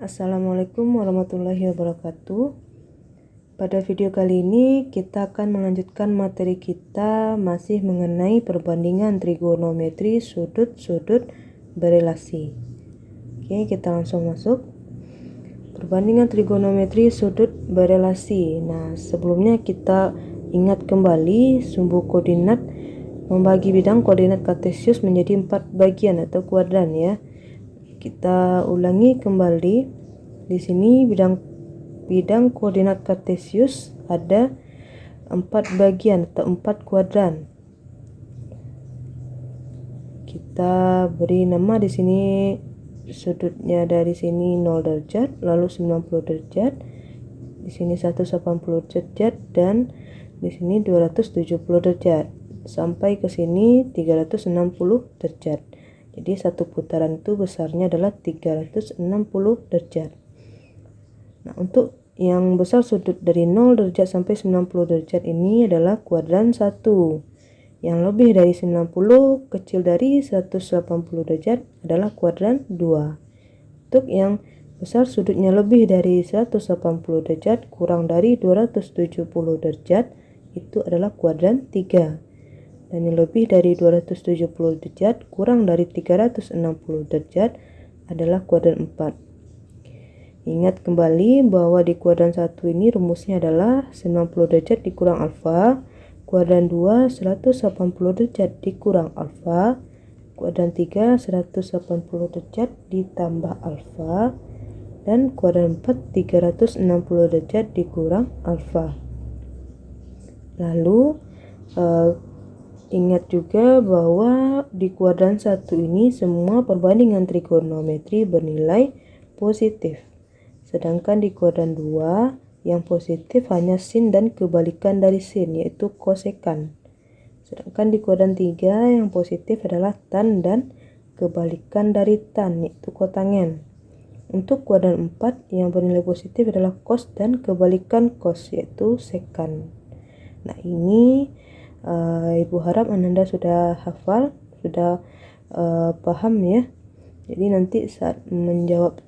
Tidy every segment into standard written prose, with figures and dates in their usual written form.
Assalamualaikum warahmatullahi wabarakatuh. Pada video kali ini kita akan melanjutkan materi kita masih mengenai perbandingan trigonometri sudut-sudut berelasi. Oke, kita langsung masuk. Perbandingan trigonometri sudut berelasi. Nah, sebelumnya kita ingat kembali sumbu koordinat membagi bidang koordinat kartesius menjadi 4 bagian atau kuadran ya. Kita ulangi kembali. Di sini bidang koordinat kartesius ada 4 bagian atau 4 kuadran. Kita beri nama di sini sudutnya dari sini 0 derajat, lalu 90 derajat. Di sini 180 derajat dan di sini 270 derajat. Sampai ke sini 360 derajat. Jadi satu putaran itu besarnya adalah 360 derajat. Nah, untuk yang besar sudut dari 0 derajat sampai 90 derajat ini adalah kuadran 1. Yang lebih dari 90 kecil dari 180 derajat adalah kuadran 2. Untuk yang besar sudutnya lebih dari 180 derajat kurang dari 270 derajat itu adalah kuadran 3. Dan yang lebih dari 270 derajat kurang dari 360 derajat adalah kuadran 4. Ingat kembali bahwa di kuadran 1 ini rumusnya adalah 90 derajat dikurang alfa, kuadran 2 180 derajat dikurang alfa, kuadran 3 180 derajat ditambah alfa, dan kuadran 4 360 derajat dikurang alfa. Lalu ingat juga bahwa di kuadran 1 ini semua perbandingan trigonometri bernilai positif. Sedangkan di kuadran 2 yang positif hanya sin dan kebalikan dari sin yaitu kosekan. Sedangkan di kuadran 3 yang positif adalah tan dan kebalikan dari tan yaitu kotangen. Untuk kuadran 4 yang bernilai positif adalah cos dan kebalikan cos yaitu sekan. Nah, ini Ibu harap Ananda sudah hafal, sudah paham ya. Jadi nanti saat menjawab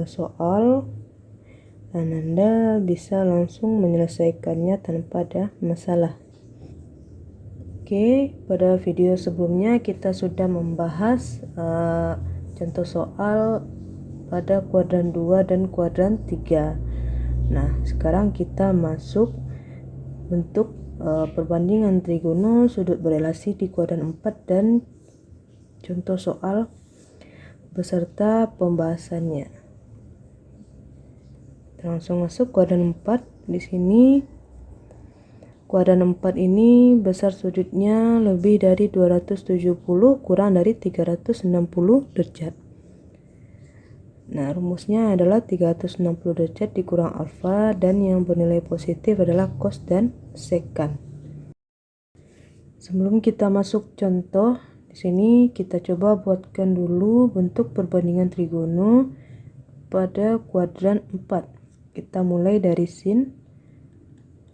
soal Ananda bisa langsung menyelesaikannya tanpa ada masalah. Oke, pada video sebelumnya kita sudah membahas contoh soal pada kuadran 2 dan kuadran 3. Nah, sekarang kita masuk bentuk perbandingan trigono sudut berelasi di kuadran 4 dan contoh soal beserta pembahasannya. Kita langsung masuk kuadran 4. Di sini kuadran 4 ini besar sudutnya lebih dari 270 kurang dari 360 derajat. Nah, rumusnya adalah 360 derajat dikurang alfa dan yang bernilai positif adalah cos dan sekan. Sebelum kita masuk contoh, di sini kita coba buatkan dulu bentuk perbandingan trigono pada kuadran 4. Kita mulai dari sin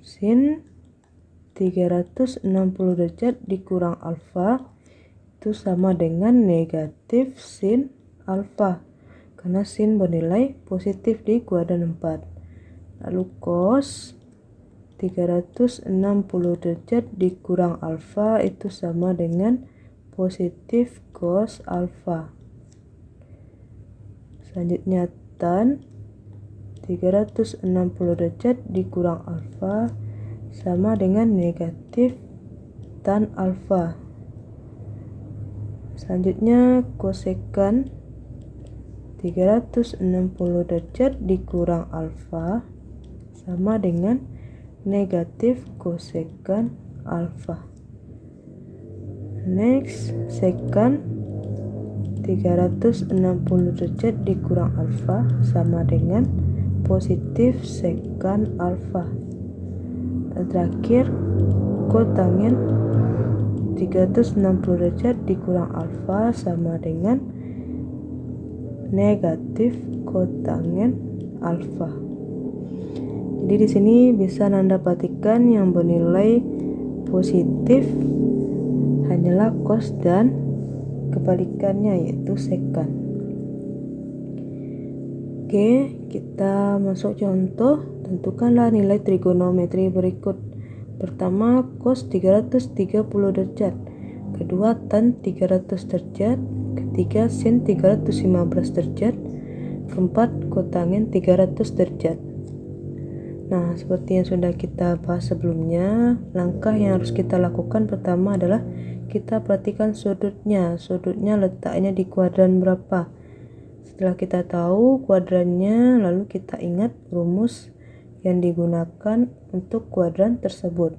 360 derajat dikurang alfa itu sama dengan negatif sin alfa. Karena sin bernilai positif di kuadran 4. Lalu cos 360 derajat dikurang alfa itu sama dengan positif cos alfa. Selanjutnya tan 360 derajat dikurang alfa sama dengan negatif tan alfa. Selanjutnya kosekan 360 derajat dikurang alfa sama dengan negatif kosekan alfa. Next, sekan 360 derajat dikurang alfa sama dengan positif sekan alfa. Terakhir, kotangen 360 derajat dikurang alfa sama dengan negatif kotangen alfa. Jadi di sini bisa Anda perhatikan yang bernilai positif hanyalah cos dan kebalikannya yaitu sekan. Oke, kita masuk contoh. Tentukanlah nilai trigonometri berikut. Pertama, cos 330 derajat. Kedua, tan 300 derajat. Ketiga, sin 315 derajat. Keempat, kotangen 300 derajat. Nah, seperti yang sudah kita bahas sebelumnya, langkah yang harus kita lakukan pertama adalah kita perhatikan sudutnya. Sudutnya letaknya di kuadran berapa. Setelah kita tahu kuadrannya, lalu kita ingat rumus yang digunakan untuk kuadran tersebut.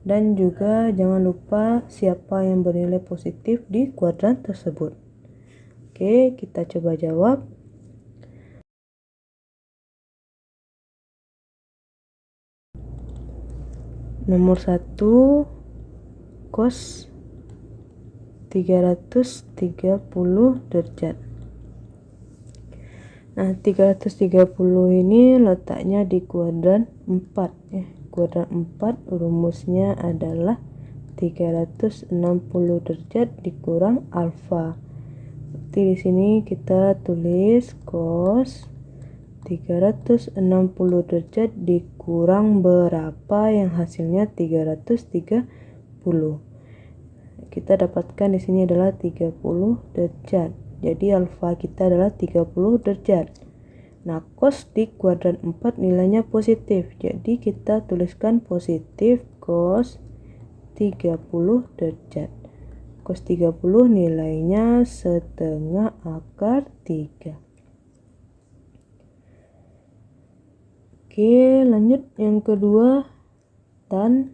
Dan juga jangan lupa siapa yang bernilai positif di kuadran tersebut. Oke, kita coba jawab. Nomor 1, cos 330 derajat. Nah, 330 ini letaknya di kuadran 4 ya. Kuadran 4 rumusnya adalah 360 derajat dikurang alfa. Berarti di sini kita tulis cos 360 derajat dikurang berapa yang hasilnya 330. Kita dapatkan di sini adalah 30 derajat. Jadi alfa kita adalah 30 derajat. Nah, cos di kuadran 4 nilainya positif. Jadi kita tuliskan positif cos 30 derajat. Cos 30 nilainya setengah akar 3. Oke, lanjut yang kedua, tan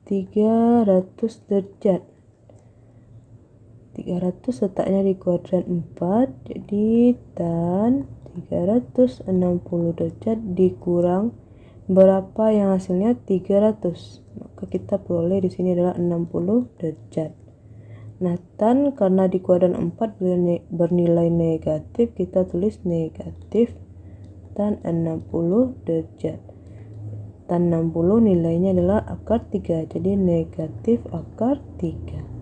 300 derajat. 300 letaknya di kuadran 4, jadi tan 360 derajat dikurang berapa yang hasilnya 300. Maka kita peroleh di sini adalah 60 derajat. Nah, tan karena di kuadran 4 bernilai negatif, kita tulis negatif tan 60 derajat. Tan 60 nilainya adalah akar 3, jadi negatif akar 3.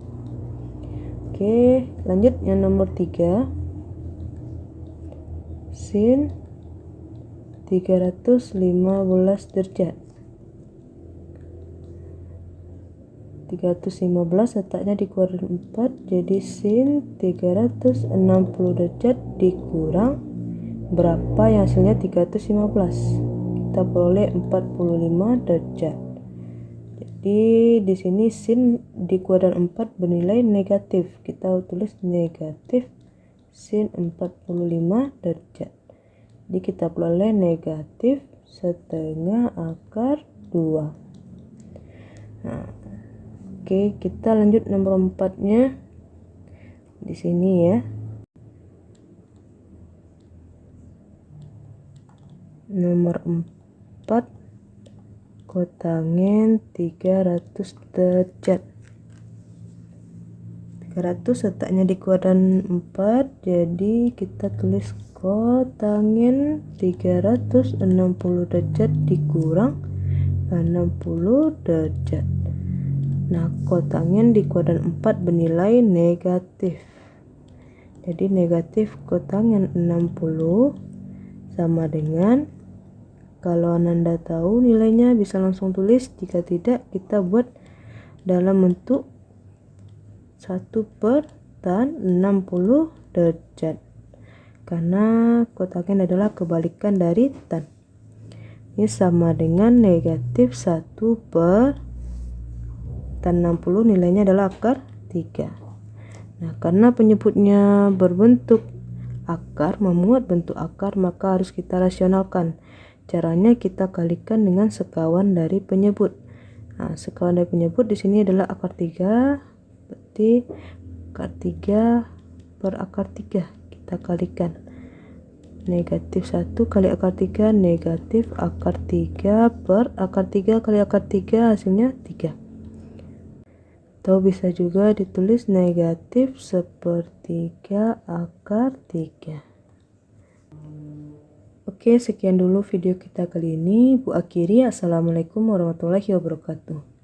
Oke, lanjut yang nomor 3, sin 315 derajat. 315 letaknya di kuadran 4, jadi sin 360 derajat dikurang berapa yang hasilnya 315. Kita peroleh 45 derajat. Jadi di sini sin di kuadran 4 bernilai negatif. Kita tulis negatif sin 45 derajat. Jadi kita peroleh negatif setengah akar 2. Nah, oke, kita lanjut nomor 4-nya. Di sini ya. Nomor 4, kotangen 300 derajat. 300 letaknya di kuadran 4, jadi kita tulis kotangen 360 derajat dikurang 60 derajat. Nah, kotangen di kuadran 4 bernilai negatif. Jadi negatif kotangen 60 sama dengan, kalau Anda tahu nilainya bisa langsung tulis, jika tidak kita buat dalam bentuk 1 per tan 60 derajat. Karena kotangen adalah kebalikan dari tan. Ini sama dengan negatif 1 per tan 60 nilainya adalah akar 3. Nah, karena penyebutnya berbentuk akar, memuat bentuk akar, maka harus kita rasionalkan. Caranya kita kalikan dengan sekawan dari penyebut. Nah, sekawan dari penyebut di sini adalah akar 3, berarti akar 3 per akar 3. Kita kalikan. Negatif 1 kali akar 3, negatif akar 3 per akar 3 kali akar 3, hasilnya 3. Atau bisa juga ditulis negatif 1/3 akar 3. Oke, sekian dulu video kita kali ini. Bu akhiri, assalamualaikum warahmatullahi wabarakatuh.